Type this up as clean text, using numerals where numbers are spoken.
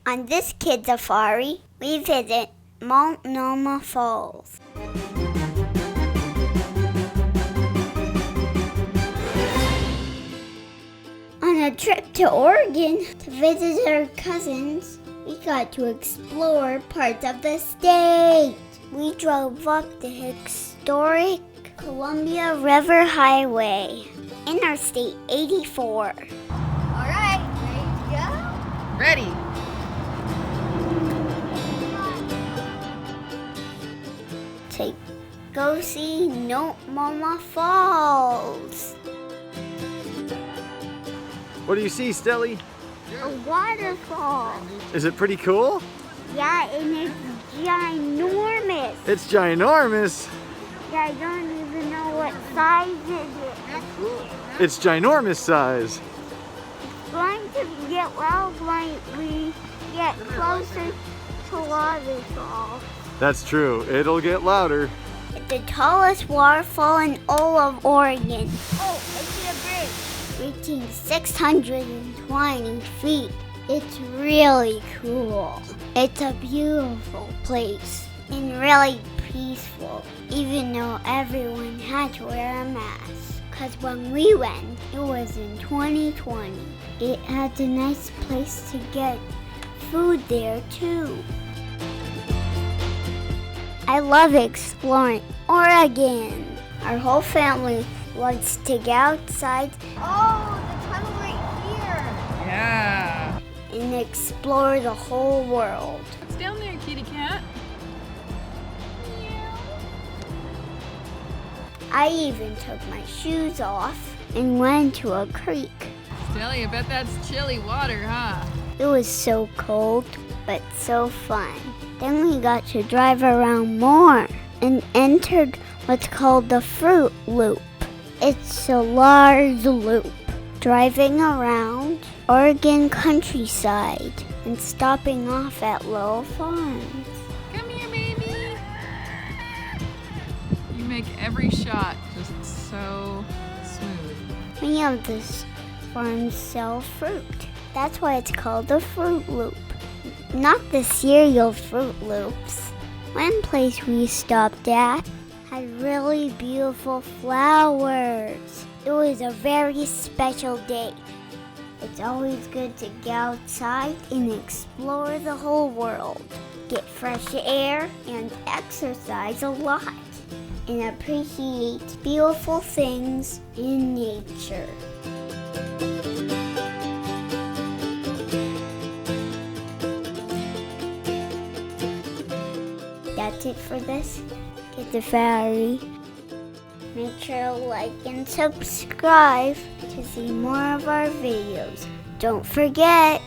On this kid safari, we visit Multnomah Falls. On a trip to Oregon to visit our cousins, we got to explore parts of the state. We drove up the historic Columbia River Highway, Interstate 84. All right, ready to go? Ready. To go see Multnomah Falls. What do you see, Stelly? A waterfall. Is it pretty cool? Yeah, and it's ginormous. It's ginormous. Yeah, I don't even know what size it is. It's ginormous size. It's going to get loud when we get closer to Waterfalls. That's true. It'll get louder. It's the tallest waterfall in all of Oregon. Oh, I see a bridge. Reaching 620 feet. It's really cool. It's a beautiful place and really peaceful, even though everyone had to wear a mask. Because when we went, it was in 2020. It had a nice place to get food there too. I love exploring Oregon. Our whole family wants to get outside. Oh, the tunnel right here. Yeah. And explore the whole world. What's down there, kitty cat? I even took my shoes off and went to a creek. Stelly, I bet that's chilly water, huh? It was so cold, but so fun. Then we got to drive around more and entered what's called the Fruit Loop. It's a large loop, driving around Oregon countryside and stopping off at little farms. Come here, baby. You make every shot just so smooth. Many of the farms sell fruit. That's why it's called the Fruit Loop, not the cereal Fruit Loops. One place we stopped at had really beautiful flowers. It was a very special day. It's always good to get outside and explore the whole world, get fresh air and exercise a lot, and appreciate beautiful things in nature. That's it for this Kid Safari. Make sure to like and subscribe to see more of our videos. Don't forget,